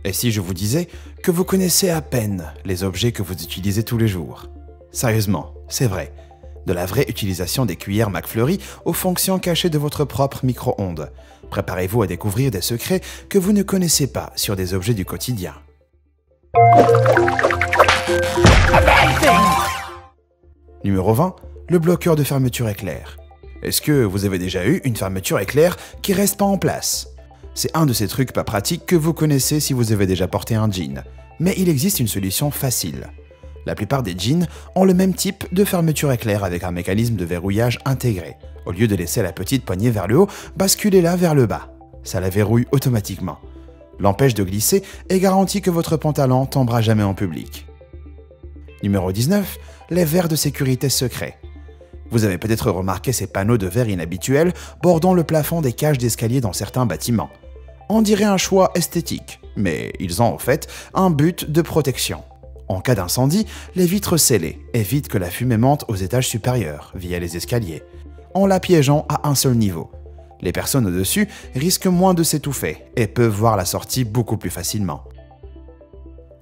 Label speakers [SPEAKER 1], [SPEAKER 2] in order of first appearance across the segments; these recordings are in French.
[SPEAKER 1] Et si je vous disais que vous connaissez à peine les objets que vous utilisez tous les jours? Sérieusement, c'est vrai. De la vraie utilisation des cuillères McFlurry aux fonctions cachées de votre propre micro-ondes. Préparez-vous à découvrir des secrets que vous ne connaissez pas sur des objets du quotidien. Numéro 20, le bloqueur de fermeture éclair. Est-ce que vous avez déjà eu une fermeture éclair qui reste pas en place? C'est un de ces trucs pas pratiques que vous connaissez si vous avez déjà porté un jean. Mais il existe une solution facile. La plupart des jeans ont le même type de fermeture éclair avec un mécanisme de verrouillage intégré. Au lieu de laisser la petite poignée vers le haut, basculez-la vers le bas. Ça la verrouille automatiquement. L'empêche de glisser et garantit que votre pantalon tombera jamais en public. Numéro 19, les verres de sécurité secrets. Vous avez peut-être remarqué ces panneaux de verre inhabituels bordant le plafond des cages d'escalier dans certains bâtiments. On dirait un choix esthétique, mais ils ont en fait un but de protection. En cas d'incendie, les vitres scellées évitent que la fumée monte aux étages supérieurs via les escaliers, en la piégeant à un seul niveau. Les personnes au-dessus risquent moins de s'étouffer et peuvent voir la sortie beaucoup plus facilement.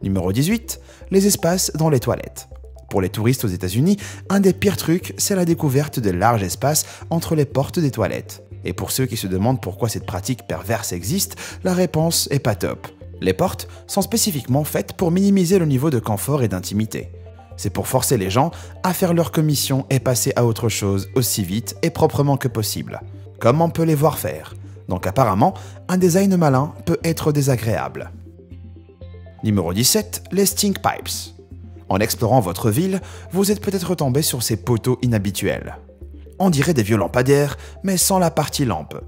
[SPEAKER 1] Numéro 18, les espaces dans les toilettes. Pour les touristes aux États-Unis, un des pires trucs, c'est la découverte de larges espaces entre les portes des toilettes. Et pour ceux qui se demandent pourquoi cette pratique perverse existe, la réponse est pas top. Les portes sont spécifiquement faites pour minimiser le niveau de confort et d'intimité. C'est pour forcer les gens à faire leur commission et passer à autre chose aussi vite et proprement que possible, comme on peut les voir faire. Donc apparemment, un design malin peut être désagréable. Numéro 17, les stink pipes. En explorant votre ville, vous êtes peut-être tombé sur ces poteaux inhabituels. On dirait des vieux lampadaires, mais sans la partie lampe.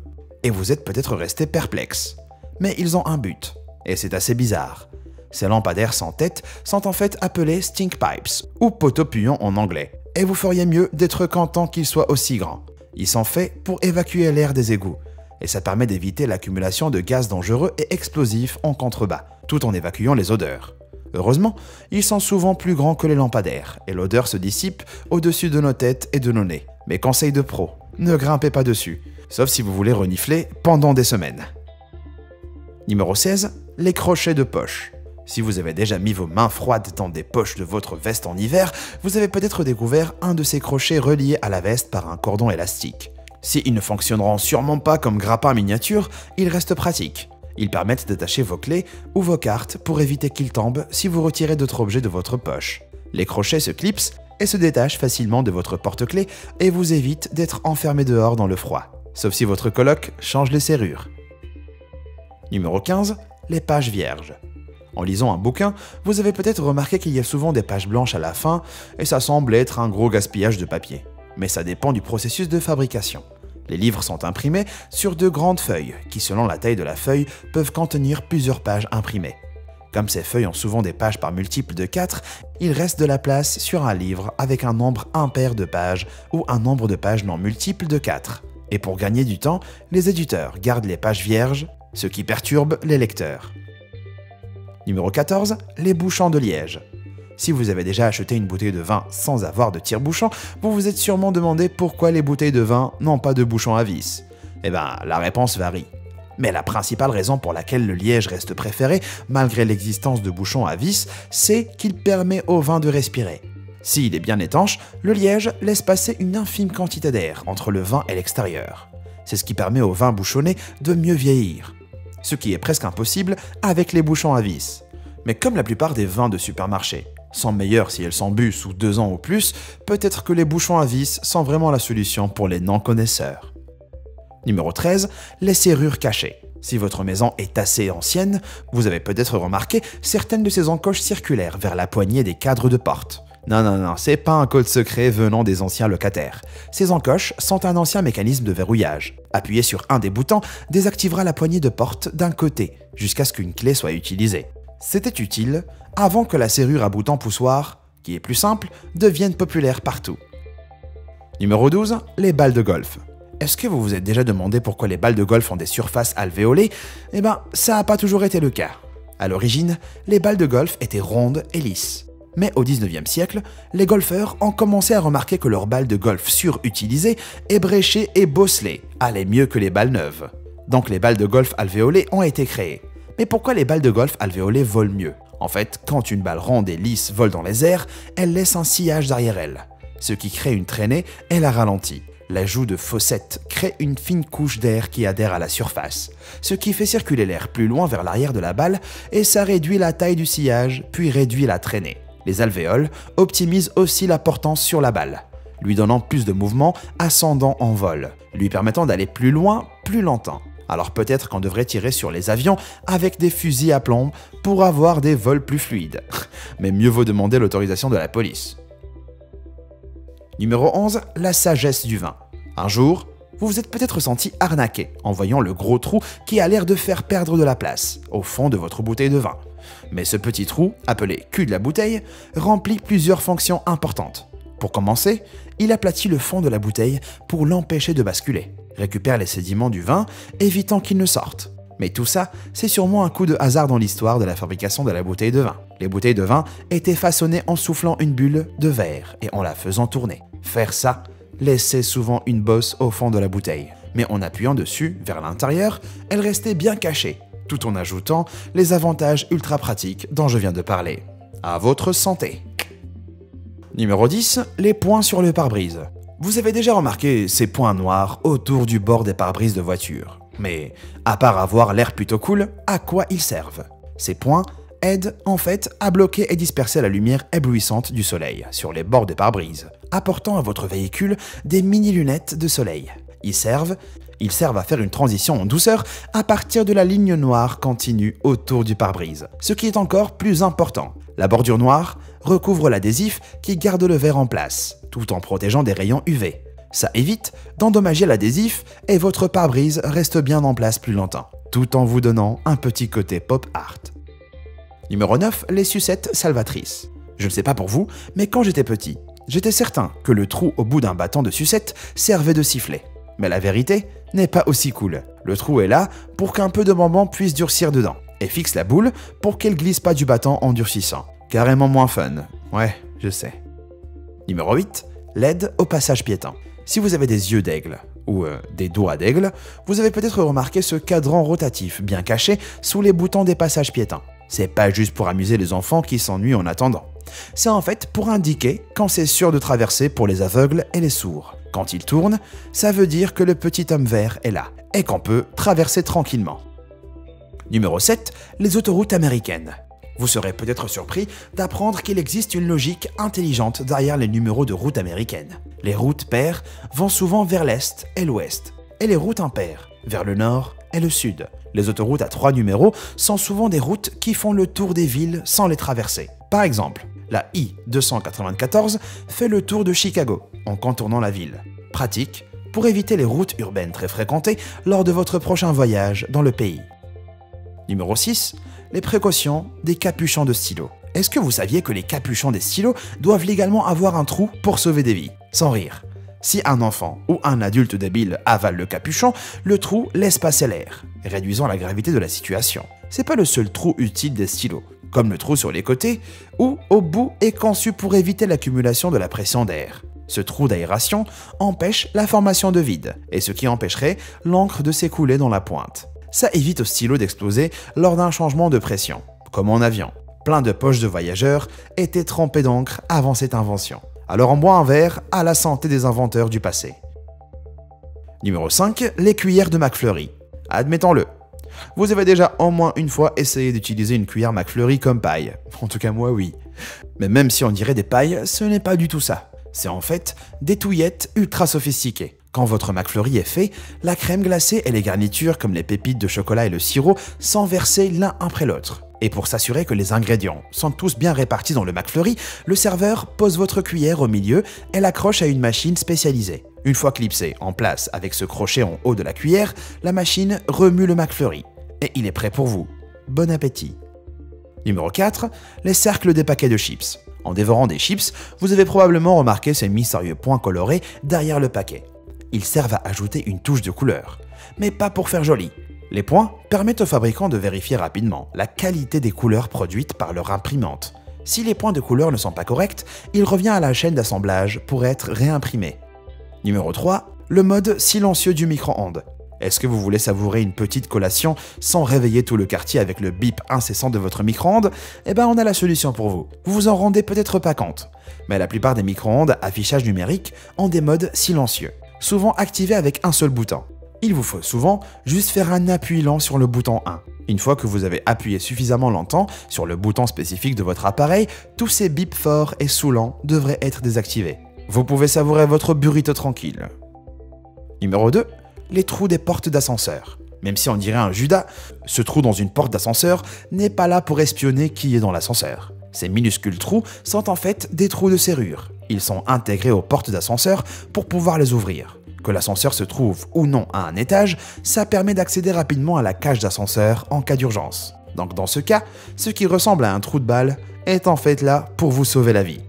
[SPEAKER 1] Et vous êtes peut-être resté perplexe. Mais ils ont un but, et c'est assez bizarre. Ces lampadaires sans tête sont en fait appelés stink pipes, ou poteaux puants en anglais. Et vous feriez mieux d'être content qu'ils soient aussi grands. Ils sont faits pour évacuer l'air des égouts, et ça permet d'éviter l'accumulation de gaz dangereux et explosifs en contrebas, tout en évacuant les odeurs. Heureusement, ils sont souvent plus grands que les lampadaires, et l'odeur se dissipe au-dessus de nos têtes et de nos nez. Mais conseil de pro, ne grimpez pas dessus, sauf si vous voulez renifler pendant des semaines. Numéro 16, les crochets de poche. Si vous avez déjà mis vos mains froides dans des poches de votre veste en hiver, vous avez peut-être découvert un de ces crochets reliés à la veste par un cordon élastique. S'ils ne fonctionneront sûrement pas comme grappins miniatures, ils restent pratiques. Ils permettent d'attacher vos clés ou vos cartes pour éviter qu'ils tombent si vous retirez d'autres objets de votre poche. Les crochets se clipsent et se détachent facilement de votre porte-clés et vous évitent d'être enfermé dehors dans le froid, sauf si votre coloc change les serrures. Numéro 15, les pages vierges. En lisant un bouquin, vous avez peut-être remarqué qu'il y a souvent des pages blanches à la fin et ça semble être un gros gaspillage de papier. Mais ça dépend du processus de fabrication. Les livres sont imprimés sur de grandes feuilles qui, selon la taille de la feuille, peuvent contenir plusieurs pages imprimées. Comme ces feuilles ont souvent des pages par multiples de 4, il reste de la place sur un livre avec un nombre impair de pages ou un nombre de pages non multiple de 4. Et pour gagner du temps, les éditeurs gardent les pages vierges, ce qui perturbe les lecteurs. Numéro 14, les bouchons de liège. Si vous avez déjà acheté une bouteille de vin sans avoir de tire-bouchon, vous vous êtes sûrement demandé pourquoi les bouteilles de vin n'ont pas de bouchon à vis. Eh bien, la réponse varie. Mais la principale raison pour laquelle le liège reste préféré, malgré l'existence de bouchons à vis, c'est qu'il permet au vin de respirer. S'il est bien étanche, le liège laisse passer une infime quantité d'air entre le vin et l'extérieur. C'est ce qui permet au vin bouchonné de mieux vieillir. Ce qui est presque impossible avec les bouchons à vis. Mais comme la plupart des vins de supermarché sont meilleurs si elles sont bues sous 2 ans ou plus, peut-être que les bouchons à vis sont vraiment la solution pour les non-connaisseurs. Numéro 13, les serrures cachées. Si votre maison est assez ancienne, vous avez peut-être remarqué certaines de ces encoches circulaires vers la poignée des cadres de porte. Non, c'est pas un code secret venant des anciens locataires. Ces encoches sont un ancien mécanisme de verrouillage. Appuyer sur un des boutons désactivera la poignée de porte d'un côté, jusqu'à ce qu'une clé soit utilisée. C'était utile avant que la serrure à bouton poussoir, qui est plus simple, devienne populaire partout. Numéro 12, les balles de golf. Est-ce que vous vous êtes déjà demandé pourquoi les balles de golf ont des surfaces alvéolées? Eh ben, ça n'a pas toujours été le cas. À l'origine, les balles de golf étaient rondes et lisses. Mais au 19e siècle, les golfeurs ont commencé à remarquer que leurs balles de golf surutilisées, ébréchées et bosselées allaient mieux que les balles neuves. Donc les balles de golf alvéolées ont été créées. Mais pourquoi les balles de golf alvéolées volent mieux? En fait, quand une balle ronde et lisse vole dans les airs, elle laisse un sillage derrière elle, ce qui crée une traînée et la ralentit. L'ajout de fossettes crée une fine couche d'air qui adhère à la surface, ce qui fait circuler l'air plus loin vers l'arrière de la balle et ça réduit la taille du sillage, puis réduit la traînée. Les alvéoles optimisent aussi la portance sur la balle, lui donnant plus de mouvement ascendant en vol, lui permettant d'aller plus loin, plus longtemps. Alors peut-être qu'on devrait tirer sur les avions avec des fusils à plomb pour avoir des vols plus fluides. Mais mieux vaut demander l'autorisation de la police. Numéro 11, la sagesse du vin. Un jour, vous vous êtes peut-être senti arnaqué en voyant le gros trou qui a l'air de faire perdre de la place au fond de votre bouteille de vin. Mais ce petit trou, appelé cul de la bouteille, remplit plusieurs fonctions importantes. Pour commencer, il aplatit le fond de la bouteille pour l'empêcher de basculer, récupère les sédiments du vin, évitant qu'ils ne sortent. Mais tout ça, c'est sûrement un coup de hasard dans l'histoire de la fabrication de la bouteille de vin. Les bouteilles de vin étaient façonnées en soufflant une bulle de verre et en la faisant tourner. Faire ça laissait souvent une bosse au fond de la bouteille. Mais en appuyant dessus, vers l'intérieur, elle restait bien cachée, tout en ajoutant les avantages ultra pratiques dont je viens de parler. À votre santé. Numéro 10, les points sur le pare-brise. Vous avez déjà remarqué ces points noirs autour du bord des pare-brises de voiture. Mais, à part avoir l'air plutôt cool, à quoi ils servent? Ces points aident en fait à bloquer et disperser la lumière éblouissante du soleil sur les bords des pare-brises, apportant à votre véhicule des mini-lunettes de soleil. Ils servent à faire une transition en douceur à partir de la ligne noire continue autour du pare-brise. Ce qui est encore plus important, la bordure noire recouvre l'adhésif qui garde le verre en place, tout en protégeant des rayons UV. Ça évite d'endommager l'adhésif et votre pare-brise reste bien en place plus longtemps, tout en vous donnant un petit côté pop art. Numéro 9, les sucettes salvatrices. Je ne sais pas pour vous, mais quand j'étais petit, j'étais certain que le trou au bout d'un bâton de sucette servait de sifflet. Mais la vérité n'est pas aussi cool. Le trou est là pour qu'un peu de bonbon puisse durcir dedans, et fixe la boule pour qu'elle glisse pas du bâton en durcissant. Carrément moins fun. Ouais, je sais. Numéro 8, l'aide au passage piéton. Si vous avez des yeux d'aigle ou des doigts d'aigle, vous avez peut-être remarqué ce cadran rotatif bien caché sous les boutons des passages piétons. C'est pas juste pour amuser les enfants qui s'ennuient en attendant. C'est en fait pour indiquer quand c'est sûr de traverser pour les aveugles et les sourds. Quand il tourne, ça veut dire que le petit homme vert est là et qu'on peut traverser tranquillement. Numéro 7, les autoroutes américaines. Vous serez peut-être surpris d'apprendre qu'il existe une logique intelligente derrière les numéros de routes américaines. Les routes paires vont souvent vers l'est et l'ouest, et les routes impaires vers le nord et le sud. Les autoroutes à 3 numéros sont souvent des routes qui font le tour des villes sans les traverser. Par exemple, la I-294 fait le tour de Chicago en contournant la ville. Pratique pour éviter les routes urbaines très fréquentées lors de votre prochain voyage dans le pays. Numéro 6, les précautions des capuchons de stylo. Est-ce que vous saviez que les capuchons des stylos doivent légalement avoir un trou pour sauver des vies? Sans rire. Si un enfant ou un adulte débile avale le capuchon, le trou laisse passer l'air, réduisant la gravité de la situation. C'est pas le seul trou utile des stylos, comme le trou sur les côtés, ou au bout est conçu pour éviter l'accumulation de la pression d'air. Ce trou d'aération empêche la formation de vide, et ce qui empêcherait l'encre de s'écouler dans la pointe. Ça évite au stylo d'exploser lors d'un changement de pression, comme en avion. Plein de poches de voyageurs étaient trempées d'encre avant cette invention. Alors on boit un verre à la santé des inventeurs du passé. Numéro 5, les cuillères de McFlurry. Admettons-le. Vous avez déjà au moins une fois essayé d'utiliser une cuillère McFlurry comme paille. En tout cas moi oui. Mais même si on dirait des pailles, ce n'est pas du tout ça. C'est en fait des touillettes ultra sophistiquées. Quand votre McFlurry est fait, la crème glacée et les garnitures comme les pépites de chocolat et le sirop sont versés l'un après l'autre. Et pour s'assurer que les ingrédients sont tous bien répartis dans le McFlurry, le serveur pose votre cuillère au milieu et l'accroche à une machine spécialisée. Une fois clipsé en place avec ce crochet en haut de la cuillère, la machine remue le McFlurry. Et il est prêt pour vous. Bon appétit. Numéro 4, les cercles des paquets de chips. En dévorant des chips, vous avez probablement remarqué ces mystérieux points colorés derrière le paquet. Ils servent à ajouter une touche de couleur, mais pas pour faire joli. Les points permettent aux fabricants de vérifier rapidement la qualité des couleurs produites par leur imprimante. Si les points de couleur ne sont pas corrects, il revient à la chaîne d'assemblage pour être réimprimé. Numéro 3, le mode silencieux du micro-ondes. Est-ce que vous voulez savourer une petite collation sans réveiller tout le quartier avec le bip incessant de votre micro-ondes? Eh ben on a la solution pour vous. Vous vous en rendez peut-être pas compte. Mais la plupart des micro-ondes affichage numérique ont des modes silencieux, souvent activés avec un seul bouton. Il vous faut souvent juste faire un appui lent sur le bouton 1. Une fois que vous avez appuyé suffisamment longtemps sur le bouton spécifique de votre appareil, tous ces bips forts et saoulants devraient être désactivés. Vous pouvez savourer votre burrito tranquille. Numéro 2. Les trous des portes d'ascenseur. Même si on dirait un Judas, ce trou dans une porte d'ascenseur n'est pas là pour espionner qui est dans l'ascenseur. Ces minuscules trous sont en fait des trous de serrure. Ils sont intégrés aux portes d'ascenseur pour pouvoir les ouvrir. Que l'ascenseur se trouve ou non à un étage, ça permet d'accéder rapidement à la cage d'ascenseur en cas d'urgence. Donc dans ce cas, ce qui ressemble à un trou de balle est en fait là pour vous sauver la vie.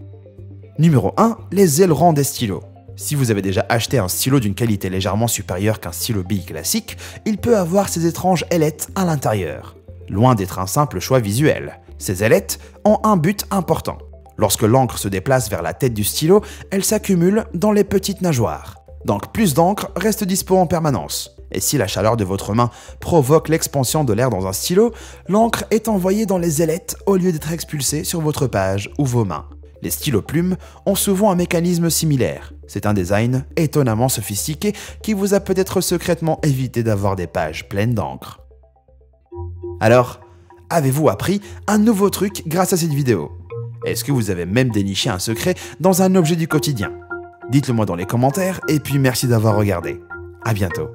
[SPEAKER 1] Numéro 1. Les ailerons des stylos. Si vous avez déjà acheté un stylo d'une qualité légèrement supérieure qu'un stylo bille classique, il peut avoir ces étranges ailettes à l'intérieur. Loin d'être un simple choix visuel, ces ailettes ont un but important. Lorsque l'encre se déplace vers la tête du stylo, elle s'accumule dans les petites nageoires. Donc plus d'encre reste dispo en permanence. Et si la chaleur de votre main provoque l'expansion de l'air dans un stylo, l'encre est envoyée dans les ailettes au lieu d'être expulsée sur votre page ou vos mains. Les stylos plumes ont souvent un mécanisme similaire. C'est un design étonnamment sophistiqué qui vous a peut-être secrètement évité d'avoir des pages pleines d'encre. Alors, avez-vous appris un nouveau truc grâce à cette vidéo? Est-ce que vous avez même déniché un secret dans un objet du quotidien? Dites-le moi dans les commentaires et puis merci d'avoir regardé. À bientôt.